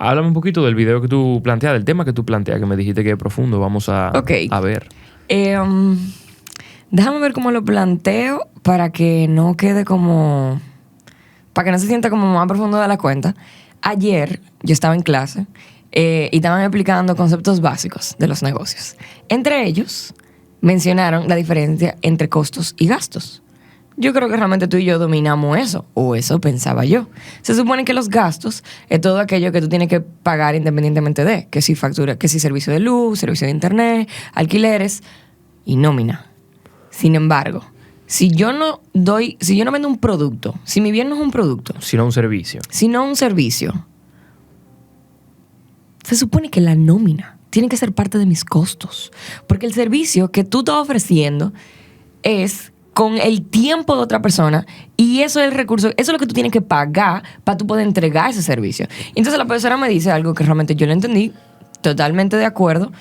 háblame un poquito del video que tú planteas, del tema que tú planteas, que me dijiste que es profundo. Vamos a ver. Déjame ver cómo lo planteo para que no quede como... Para que no se sienta como más profundo de la cuenta. Ayer yo estaba en clase y estaban explicando conceptos básicos de los negocios. Entre ellos, mencionaron la diferencia entre costos y gastos. Yo creo que realmente tú y yo dominamos eso, o eso pensaba yo. Se supone que los gastos es todo aquello que tú tienes que pagar independientemente de, que si factura, que si servicio de luz, servicio de internet, alquileres y nómina. Sin embargo, si yo no vendo un producto, si mi bien no es un producto, Sino un servicio. sino un servicio, se supone que la nómina tiene que ser parte de mis costos. Porque el servicio que tú estás ofreciendo es con el tiempo de otra persona y eso es el recurso, eso es lo que tú tienes que pagar para tú poder entregar ese servicio. Y entonces la profesora me dice algo que realmente yo lo entendí, totalmente de acuerdo,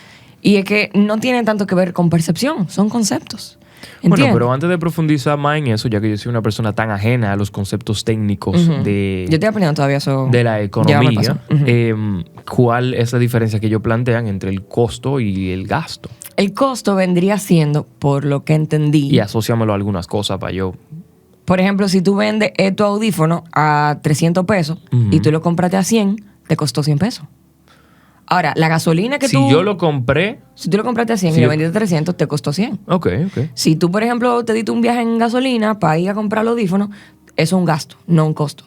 y es que no tiene tanto que ver con percepción, son conceptos. ¿Entiendes? Bueno, pero antes de profundizar más en eso, ya que yo soy una persona tan ajena a los conceptos técnicos de... Yo estoy aprendiendo todavía eso. De la economía, Ya me pasó. ¿cuál es la diferencia que ellos plantean entre el costo y el gasto? El costo vendría siendo, por lo que entendí... Y asóciamelo a algunas cosas para yo... Por ejemplo, si tú vendes tu audífono a 300 pesos y tú lo compraste a 100, te costó 100 pesos. Ahora, la gasolina que Si tú... yo lo compré... Si tú lo compraste a 100 y lo vendiste a 300, te costó 100. Ok. Si tú, por ejemplo, te diste un viaje en gasolina para ir a comprar el audífono, eso es un gasto, no un costo.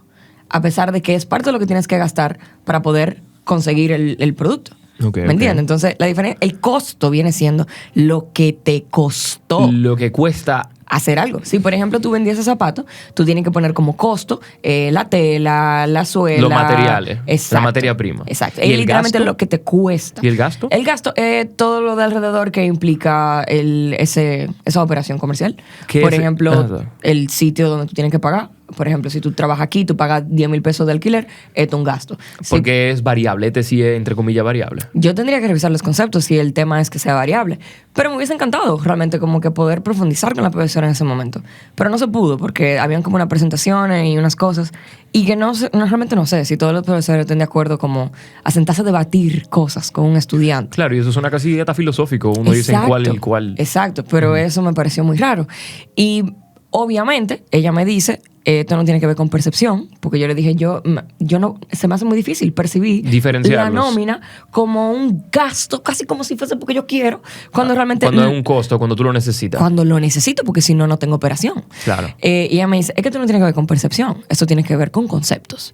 A pesar de que es parte de lo que tienes que gastar para poder conseguir el producto. ¿Me entiendes? Entonces, la diferencia, el costo viene siendo lo que te costó. Lo que cuesta... hacer algo. Si, por ejemplo, tú vendías ese zapato, tú tienes que poner como costo la tela, la suela. Los materiales. Exacto. La materia prima. Exacto. ¿Y Es el literalmente gasto? lo que te cuesta. ¿Y el gasto? El gasto es todo lo de alrededor que implica esa operación comercial. Por ejemplo, el sitio donde tú tienes que pagar. Por ejemplo, si tú trabajas aquí, tú pagas 10 mil pesos de alquiler, esto es un gasto. Porque es variable, sí es entre comillas variable. Yo tendría que revisar los conceptos si el tema es que sea variable. Pero me hubiese encantado realmente como que poder profundizar con la profesora en ese momento. Pero no se pudo porque habían como unas presentaciones y unas cosas y que realmente no sé si todos los profesores estén de acuerdo como a sentarse a debatir cosas con un estudiante. Claro, y eso suena casi hasta filosófico. Uno dice en cuál es el cual. Exacto, pero eso me pareció muy raro. Y obviamente ella me dice... Esto no tiene que ver con percepción, porque yo le dije, yo no, se me hace muy difícil percibir la nómina como un gasto, casi como si fuese porque yo quiero, cuando realmente... Cuando es un costo, cuando tú lo necesitas. Cuando lo necesito, porque si no, no tengo operación. Claro. Y ella me dice, es que esto no tiene que ver con percepción, esto tiene que ver con conceptos.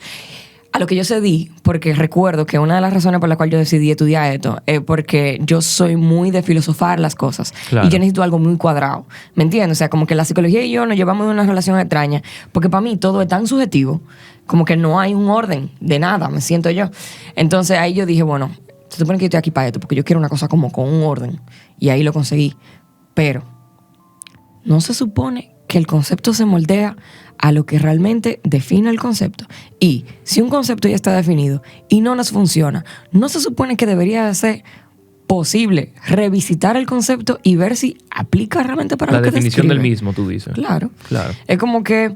A lo que yo cedí, porque recuerdo que una de las razones por las cuales yo decidí estudiar esto es porque yo soy muy de filosofar las cosas. Claro. Y yo necesito algo muy cuadrado. ¿Me entiendes? O sea, como que la psicología y yo nos llevamos de una relación extraña. Porque para mí todo es tan subjetivo, como que no hay un orden de nada, me siento yo. Entonces ahí yo dije, bueno, se supone que yo estoy aquí para esto, porque yo quiero una cosa como con un orden. Y ahí lo conseguí. Pero no se supone que el concepto se moldea a lo que realmente define el concepto. Y si un concepto ya está definido y no nos funciona, ¿no se supone que debería ser posible revisitar el concepto y ver si aplica realmente para lo que describe? La definición del mismo, tú dices. Claro. Es como que...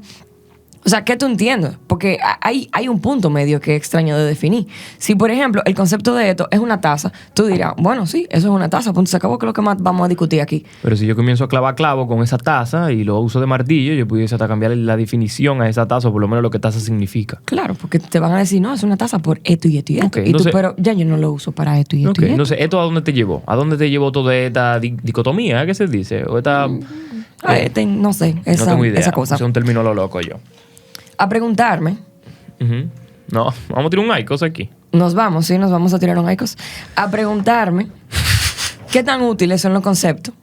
O sea, ¿qué tú entiendes? Porque hay un punto medio que es extraño de definir. Si, por ejemplo, el concepto de esto es una taza, tú dirás, bueno, sí, eso es una taza, punto, se acabó, que es lo que más vamos a discutir aquí. Pero si yo comienzo a clavar clavo con esa taza y lo uso de martillo, yo pudiese hasta cambiar la definición a esa taza, o por lo menos lo que taza significa. Claro, porque te van a decir, no, es una taza por esto y esto y esto. Okay, y tú, pero ya yo no lo uso para esto y esto y esto. Entonces, ¿esto a dónde te llevó? ¿A dónde te llevó toda esta dicotomía? ¿Qué se dice? O esta... no sé, no tengo idea. Esa cosa. Es un término lo loco yo. A preguntarme. No, vamos a tirar un ICOS aquí. Nos vamos a tirar un ICOS. A preguntarme qué tan útiles son los conceptos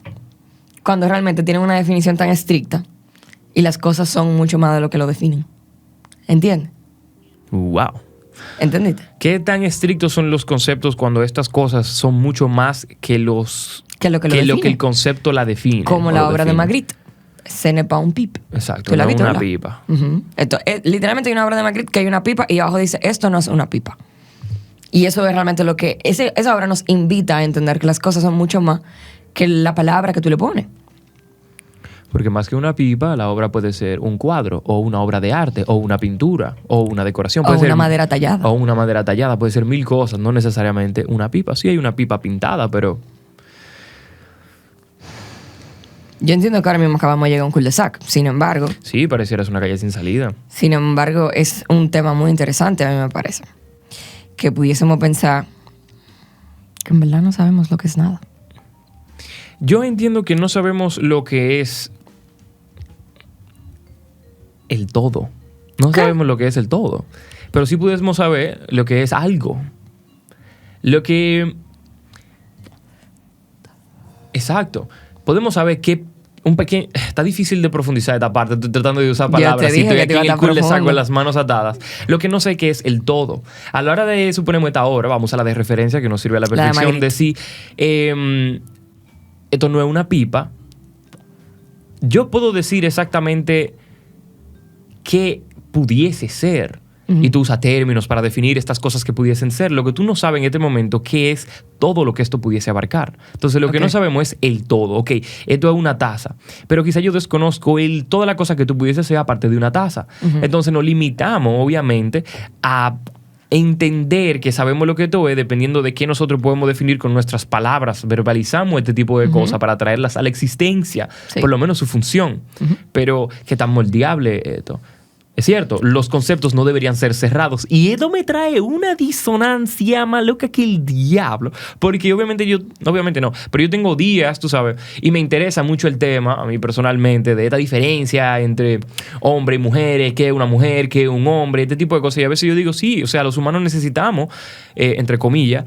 cuando realmente tienen una definición tan estricta y las cosas son mucho más de lo que lo definen. ¿Entiendes? Wow. ¿Entendiste? ¿Qué tan estrictos son los conceptos cuando estas cosas son mucho más que lo que el concepto la define? Como la obra de Magritte. Ce n'est pas un pipe. Exacto, ¿Tú la no viste, una verdad? pipa. Esto, literalmente hay una obra de Magritte que hay una pipa y abajo dice, esto no es una pipa. Y eso es realmente lo que... Esa obra nos invita a entender que las cosas son mucho más que la palabra que tú le pones. Porque más que una pipa, la obra puede ser un cuadro, o una obra de arte, o una pintura, o una decoración. Puede O ser, una madera tallada. o una madera tallada. Puede ser mil cosas, no necesariamente una pipa. Sí hay una pipa pintada, pero... Yo entiendo que ahora mismo acabamos de llegar a un cul-de-sac. Sin embargo, Sí, pareciera una calle sin salida. es un tema muy interesante, a mí me parece. Que pudiésemos pensar que en verdad no sabemos lo que es nada. Yo entiendo que no sabemos lo que es el todo. No sabemos lo que es el todo. Pero sí pudiésemos saber lo que es algo. Lo que... Exacto. Podemos saber que un pequeño... Está difícil de profundizar esta parte. Estoy tratando de usar palabras. Yo te dije estoy que aquí te iba en a el estar cul de saco profundo. con las manos atadas. Lo que no sé qué es el todo. A la hora de, suponemos, esta obra, vamos a la de referencia que nos sirve a la La de perfección. Magritte. Decir, esto no es una pipa. Yo puedo decir exactamente qué pudiese ser. Y tú usas términos para definir estas cosas que pudiesen ser. Lo que tú no sabes en este momento, ¿qué es todo lo que esto pudiese abarcar? Entonces, lo que no sabemos es el todo. Ok, esto es una taza. Pero quizá yo desconozco toda la cosa que tú pudiese ser aparte de una taza. Entonces, nos limitamos, obviamente, a entender que sabemos lo que esto es dependiendo de qué nosotros podemos definir con nuestras palabras. Verbalizamos este tipo de cosas para traerlas a la existencia. Sí. Por lo menos su función. Pero qué tan moldeable esto. Es cierto, los conceptos no deberían ser cerrados. Y esto me trae una disonancia más loca que el diablo. Porque obviamente no, pero yo tengo días, tú sabes, y me interesa mucho el tema, a mí personalmente, de esta diferencia entre hombre y mujeres, qué es una mujer, qué es un hombre, este tipo de cosas. Y a veces yo digo, sí, o sea, los humanos necesitamos, entre comillas,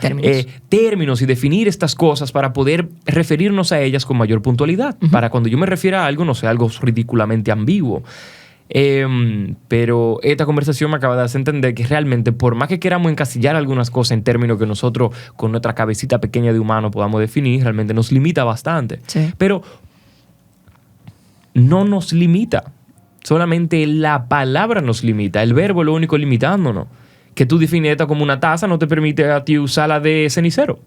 términos y definir estas cosas para poder referirnos a ellas con mayor puntualidad. Para cuando yo me refiera a algo, no sea algo ridículamente ambiguo. Pero esta conversación me acaba de hacer entender que realmente, por más que queramos encasillar algunas cosas en términos que nosotros con nuestra cabecita pequeña de humano podamos definir, realmente nos limita bastante. Sí. Pero no nos limita. Solamente la palabra nos limita. El verbo es lo único limitándonos. Que tú defines esta como una taza no te permite a ti usarla de cenicero.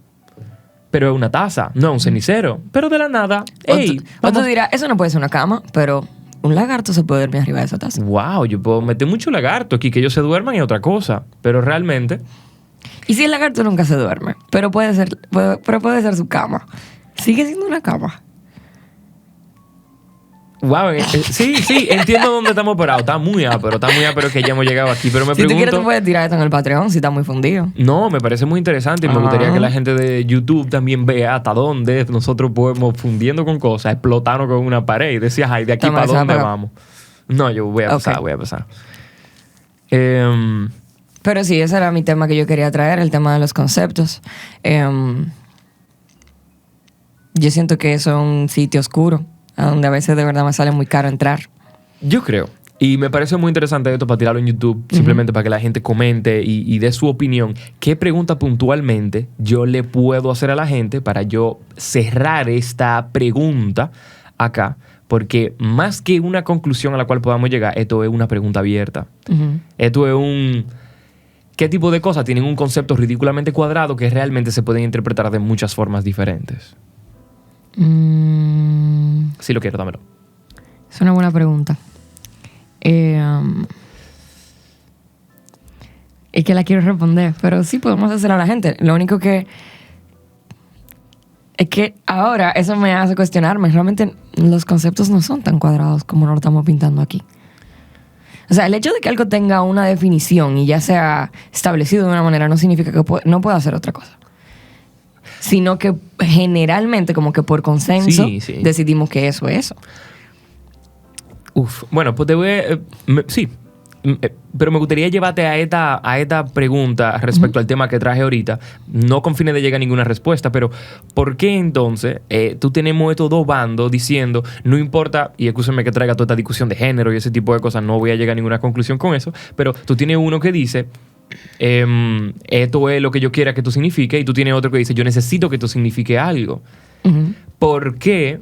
Pero es una taza, no un cenicero. Pero de la nada, O tú dirás, eso no puede ser una cama, pero un lagarto se puede dormir arriba de esa taza. Wow, yo puedo meter mucho lagarto aquí, que ellos se duerman y otra cosa. Pero realmente... Y si el lagarto nunca se duerme, pero puede ser su cama, sigue siendo una cama. Wow, sí, entiendo dónde estamos parados. Está muy ápero que ya hemos llegado aquí. Pero me Si tú quieres, tú pregunto... puedes tirar esto en el Patreon si está muy fundido. No, me parece muy interesante y me gustaría que la gente de YouTube también vea hasta dónde nosotros podemos, fundiendo con cosas, explotarnos con una pared y decías, ay, de aquí Toma, para dónde pero- vamos. No, yo voy a pasar. Pero sí, ese era mi tema que yo quería traer, el tema de los conceptos. Yo siento que eso es un sitio oscuro, a donde a veces de verdad me sale muy caro entrar. Yo creo. Y me parece muy interesante esto para tirarlo en YouTube, simplemente para que la gente comente y dé su opinión. ¿Qué pregunta puntualmente yo le puedo hacer a la gente para yo cerrar esta pregunta acá? Porque más que una conclusión a la cual podamos llegar, esto es una pregunta abierta. Esto es un... ¿Qué tipo de cosas tienen un concepto ridículamente cuadrado que realmente se pueden interpretar de muchas formas diferentes? Si lo quiero, dámelo. Es una buena pregunta. Es que la quiero responder, pero sí podemos hacer a la gente. Lo único que es que ahora eso me hace cuestionarme. Realmente los conceptos no son tan cuadrados como nos lo estamos pintando aquí. O sea, el hecho de que algo tenga una definición y ya sea establecido de una manera no significa que no pueda hacer otra cosa. Sino que generalmente, como que por consenso, decidimos que eso es eso. Bueno, pues te voy a... pero me gustaría llevarte a esta pregunta respecto al tema que traje ahorita, no con fines de llegar a ninguna respuesta, pero ¿por qué entonces tú tenemos estos dos bandos diciendo, no importa, y escúchame que traiga toda esta discusión de género y ese tipo de cosas, no voy a llegar a ninguna conclusión con eso, pero tú tienes uno que dice, esto es lo que yo quiera que esto signifique, y tú tienes otro que dice, yo necesito que esto signifique algo? ¿Por qué?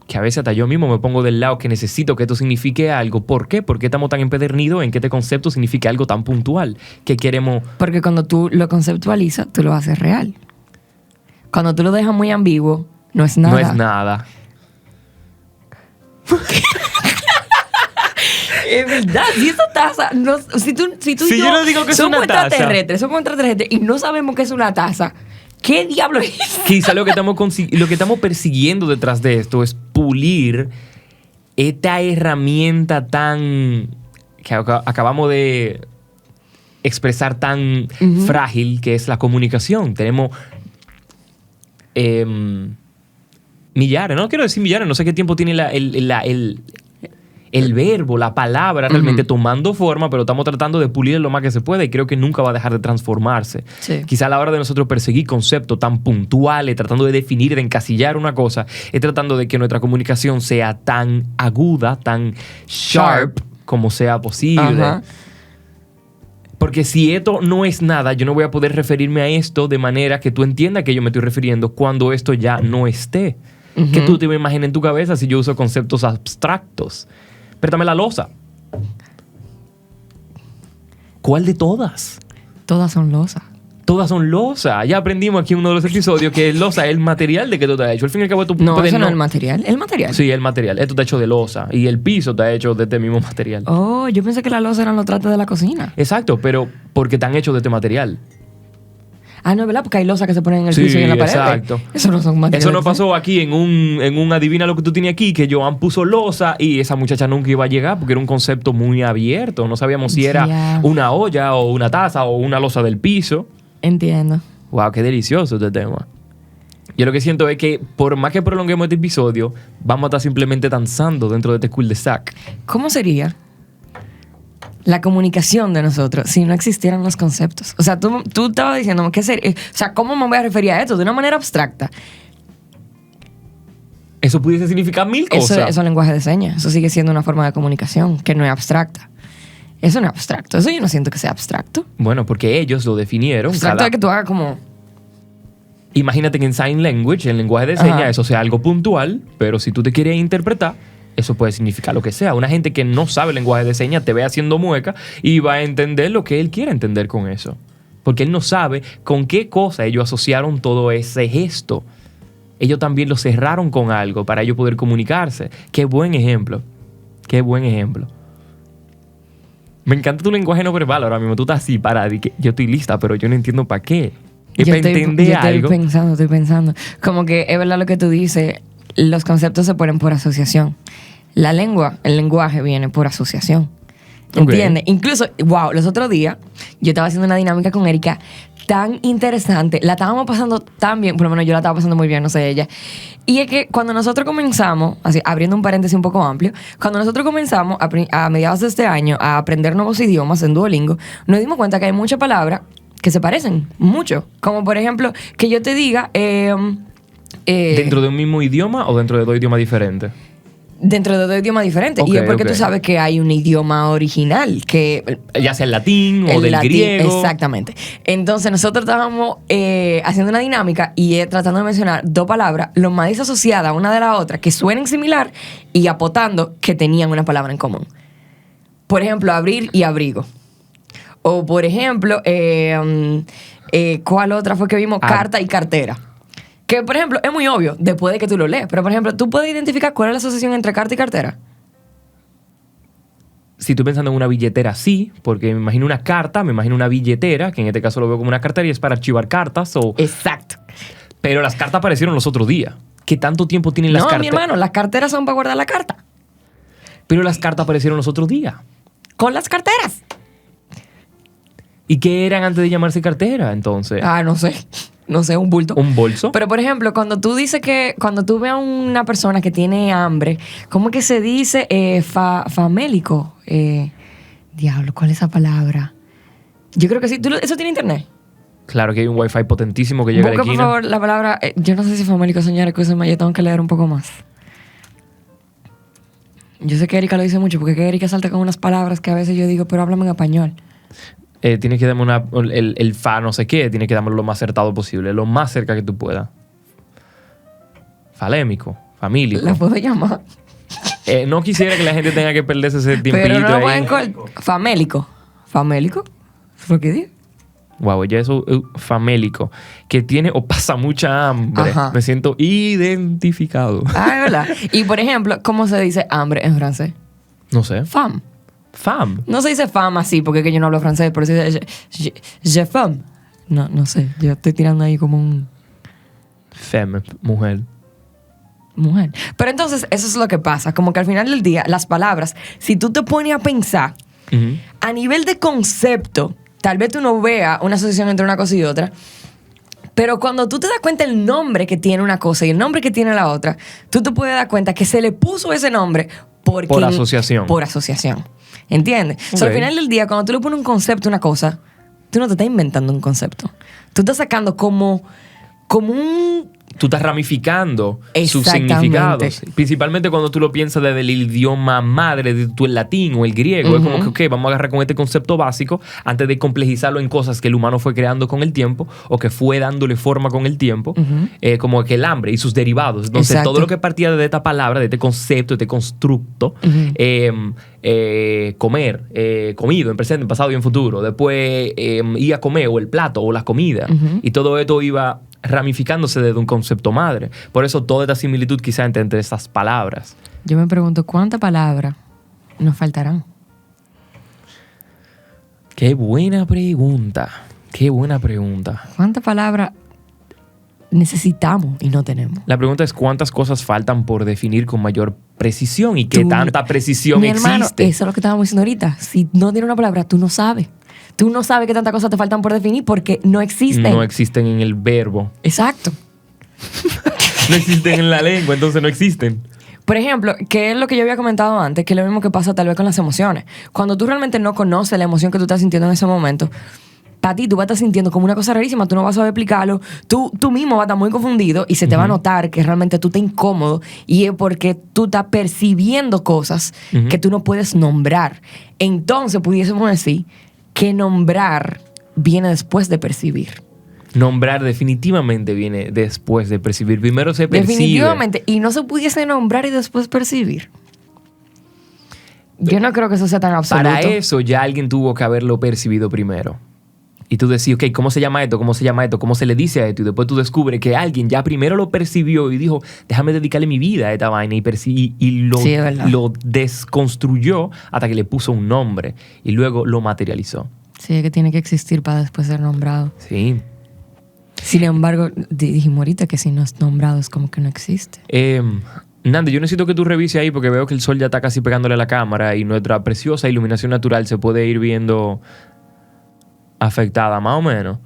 Que a veces hasta yo mismo me pongo del lado que necesito que esto signifique algo. ¿Por qué? ¿Por qué estamos tan empedernidos en que este concepto signifique algo tan puntual? Que queremos... Porque cuando tú lo conceptualizas, tú lo haces real. Cuando tú lo dejas muy ambiguo, no es nada. No es nada. Es verdad, si esa taza, no, si tú y Si yo no digo que es somos una taza. somos extraterrestres y no sabemos que es una taza, ¿qué diablo es? Quizá lo que estamos persiguiendo detrás de esto es pulir esta herramienta tan que acabamos de expresar tan frágil que es la comunicación. Tenemos millares, no quiero decir millares, no sé qué tiempo tiene el verbo, la palabra realmente tomando forma, pero estamos tratando de pulir lo más que se puede y creo que nunca va a dejar de transformarse. Sí. Quizá a la hora de nosotros perseguir conceptos tan puntuales, tratando de definir, de encasillar una cosa, es tratando de que nuestra comunicación sea tan aguda, tan sharp como sea posible. Ajá. Porque si esto no es nada, yo no voy a poder referirme a esto de manera que tú entiendas que yo me estoy refiriendo cuando esto ya no esté. Que tú te imaginas en tu cabeza si yo uso conceptos abstractos. Préstame la losa. ¿Cuál de todas? Todas son losas. Todas son losa. Ya aprendimos aquí en uno de los episodios que losa es el material de que tú te has hecho. Al fin y al cabo tú No, puedes eso no es el material. ¿El material? Sí, el material. Esto está hecho de losa. Y el piso está hecho de este mismo material. Oh, yo pensé que la losa eran los trastes de la cocina. Exacto, pero porque están hechos de este material. Ah, no, ¿verdad? Porque hay losas que se ponen en el Sí, piso y en la pared. exacto. Eso no son materiales. Eso no pasó aquí en un adivina lo que tú tienes aquí, que Joan puso losa y esa muchacha nunca iba a llegar porque era un concepto muy abierto. No sabíamos si era Ya. una olla o una taza o una losa del piso. Entiendo. Wow, qué delicioso este tema. Yo lo que siento es que por más que prolonguemos este episodio, vamos a estar simplemente danzando dentro de este cul-de-sac. ¿Cómo sería la comunicación de nosotros si no existieran los conceptos? O sea, tú estabas diciendo, ¿qué sería? O sea, ¿cómo me voy a referir a esto? De una manera abstracta. Eso pudiese significar mil cosas. Eso es lenguaje de señas. Eso sigue siendo una forma de comunicación que no es abstracta. Eso no es abstracto. Eso yo no siento que sea abstracto. Bueno, porque ellos lo definieron. Abstracto es que tú hagas como... Imagínate que en Sign Language, en lenguaje de señas, Ajá. eso sea algo puntual, pero si tú te quieres interpretar, eso puede significar lo que sea. Una gente que no sabe lenguaje de señas te ve haciendo mueca y va a entender lo que él quiere entender con eso. Porque él no sabe con qué cosa ellos asociaron todo ese gesto. Ellos también lo cerraron con algo para ellos poder comunicarse. Qué buen ejemplo. Qué buen ejemplo. Me encanta tu lenguaje no verbal ahora mismo. Tú estás así parada y que yo estoy lista, pero yo no entiendo para qué. Es para entender algo. Estoy pensando. Como que es verdad lo que tú dices, los conceptos se ponen por asociación. La lengua, el lenguaje viene por asociación. ¿Entiendes? Ok. Incluso, wow, los otros días yo estaba haciendo una dinámica con Erika tan interesante. La estábamos pasando tan bien, por lo menos yo la estaba pasando muy bien, no sé ella. Y es que cuando nosotros comenzamos, así abriendo un paréntesis un poco amplio, cuando nosotros comenzamos a mediados de este año a aprender nuevos idiomas en Duolingo, nos dimos cuenta que hay muchas palabras que se parecen mucho. Como por ejemplo, que yo te diga... ¿Dentro de un mismo idioma o dentro de dos idiomas diferentes? Dentro de dos idiomas diferentes. Ok, y es porque ok. tú sabes que hay un idioma original, que Ya sea el latín o del latín, griego. exactamente. Entonces nosotros estábamos haciendo una dinámica y tratando de mencionar dos palabras lo más disasociadas una de la otra, que suenen similar y apotando que tenían una palabra en común. Por ejemplo, abrir y abrigo. O por ejemplo, ¿cuál otra fue que vimos? Carta y cartera. Que, por ejemplo, es muy obvio después de que tú lo lees. Pero, por ejemplo, ¿tú puedes identificar cuál es la asociación entre carta y cartera? Si estoy pensando en una billetera, sí, porque me imagino una carta, me imagino una billetera, que en este caso lo veo como una cartera y es para archivar cartas. Exacto. Pero las cartas aparecieron los otros días. ¿Qué tanto tiempo tienen las No, cartas? mi hermano, las carteras son para guardar la carta. Pero las cartas aparecieron los otros días. Con las carteras. ¿Y qué eran antes de llamarse cartera, entonces? Ah, no sé. No sé, un bulto. ¿Un bolso? Pero, por ejemplo, cuando tú dices que... Cuando tú ves a una persona que tiene hambre, ¿cómo que se dice? Famélico. Diablo, ¿cuál es esa palabra? Yo creo que sí. ¿Eso tiene internet? Claro que hay un wifi potentísimo que llega a la Busca, por esquina. favor, la palabra... yo no sé si famélico, señores, escúchame, yo tengo que leer un poco más. Yo sé que Erika lo dice mucho, porque que Erika salta con unas palabras que a veces yo digo, pero háblame en español. Tienes que darme el fa no sé qué, tienes que darme lo más acertado posible, lo más cerca que tú puedas. Falémico, famílico. La puedo llamar. No quisiera que la gente tenga que perderse ese tiempito Pero no lo ahí. pueden Famélico. ¿Famélico? ¿Es lo que digo? Wow, ya eso famélico, que tiene o pasa mucha hambre. Ajá. Me siento identificado. Ah, es verdad. Y por ejemplo, ¿cómo se dice hambre en francés? No sé. Femme. Fam. No se dice femme así, porque es que yo no hablo francés, pero se dice je femme. No sé, yo estoy tirando ahí como un Femme, mujer. mujer. Pero entonces, eso es lo que pasa. Como que al final del día, las palabras, si tú te pones a pensar, Ujú. a nivel de concepto, tal vez tú no veas una asociación entre una cosa y otra, pero cuando tú te das cuenta el nombre que tiene una cosa y el nombre que tiene la otra, tú te puedes dar cuenta que se le puso ese nombre porque, Por asociación. Por asociación. ¿Entiendes? O sea, al Ok. final del día, cuando tú le pones un concepto a una cosa, tú no te estás inventando un concepto. Tú estás sacando como un... Tú estás ramificando sus Exactamente. significados. Principalmente cuando tú lo piensas desde el idioma madre, de tu el latín o el griego. Es como que, ok, vamos a agarrar con este concepto básico antes de complejizarlo en cosas que el humano fue creando con el tiempo o que fue dándole forma con el tiempo. Como que el hambre y sus derivados. Entonces, Exacto. todo lo que partía de esta palabra, de este concepto, de este constructo, comer, comido en presente, en pasado y en futuro. Después ir a comer o el plato o la comida. Y todo esto iba ramificándose desde un concepto madre. Por eso toda esta similitud quizá entre estas palabras. Yo me pregunto, ¿cuántas palabras nos faltarán? Qué buena pregunta. Qué buena pregunta. ¿Cuántas palabras necesitamos y no tenemos? La pregunta es cuántas cosas faltan por definir con mayor precisión y qué Tú, tanta precisión mi existe. hermano, eso es lo que estábamos diciendo ahorita. Si no tienes una palabra, tú no sabes. Tú no sabes qué tantas cosas te faltan por definir porque no existen. No existen en el verbo. Exacto. No existen en la lengua, entonces no existen. Por ejemplo, que es lo que yo había comentado antes, que es lo mismo que pasa tal vez con las emociones. Cuando tú realmente no conoces la emoción que tú estás sintiendo en ese momento, para ti tú vas a estar sintiendo como una cosa rarísima, tú no vas a saber explicarlo, tú mismo vas a estar muy confundido y se te va a notar que realmente tú estás incómodo y es porque tú estás percibiendo cosas que tú no puedes nombrar. Entonces pudiésemos decir que nombrar viene después de percibir. Nombrar definitivamente viene después de percibir. Primero se percibe. Definitivamente. Y no se pudiese nombrar y después percibir. Yo no creo que eso sea tan absoluto. Para eso ya alguien tuvo que haberlo percibido primero. Y tú decís, ok, ¿cómo se llama esto? ¿Cómo se llama esto? ¿Cómo se le dice a esto? Y después tú descubres que alguien ya primero lo percibió y dijo, déjame dedicarle mi vida a esta vaina. Y Sí, es verdad. lo desconstruyó hasta que le puso un nombre. Y luego lo materializó. Sí, es que tiene que existir para después ser nombrado. Sí. Sin embargo, dijimos ahorita que si no es nombrado es como que no existe. Nandi, yo necesito que tú revises ahí porque veo que el sol ya está casi pegándole a la cámara y nuestra preciosa iluminación natural se puede ir viendo afectada, más o menos.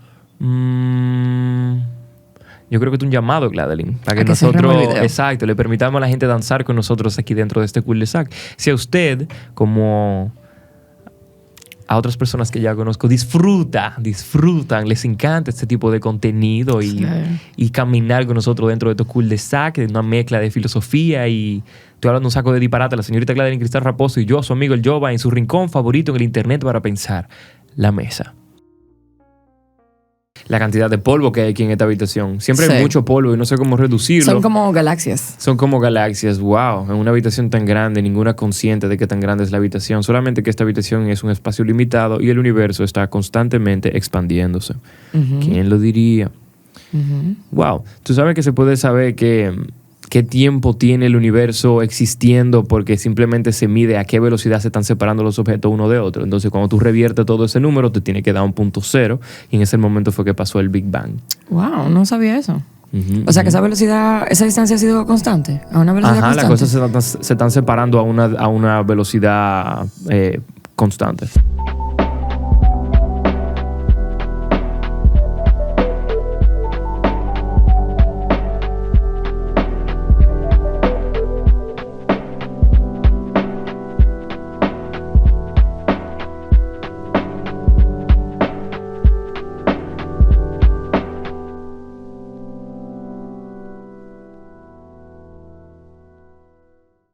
Yo creo que es un llamado, Gladeline, para que A que cerremos nosotros, el video. exacto, le permitamos a la gente danzar con nosotros aquí dentro de este cul-de-sac. Si a usted, como a otras personas que ya conozco, disfrutan, les encanta este tipo de contenido Sí. y caminar con nosotros dentro de estos cul-de-sac, una mezcla de filosofía y estoy hablando un saco de disparate, la señorita Gladeline Cristal Raposo y yo, su amigo el Jova, en su rincón favorito en el internet para pensar, la mesa. La cantidad de polvo que hay aquí en esta habitación. Siempre Sí. hay mucho polvo y no sé cómo reducirlo. Son como galaxias. Son como galaxias, wow. En una habitación tan grande, ninguna consciente de qué tan grande es la habitación. Solamente que esta habitación es un espacio limitado y el universo está constantemente expandiéndose. ¿Quién lo diría? Wow. Tú sabes que se puede saber qué tiempo tiene el universo existiendo porque simplemente se mide a qué velocidad se están separando los objetos uno de otro. Entonces, cuando tú reviertes todo ese número, te tiene que dar un punto cero y en ese momento fue que pasó el Big Bang. Wow, no sabía eso. O sea que esa velocidad, esa distancia ha sido constante, a una velocidad Ajá, las constante. cosas se están separando a una velocidad constante.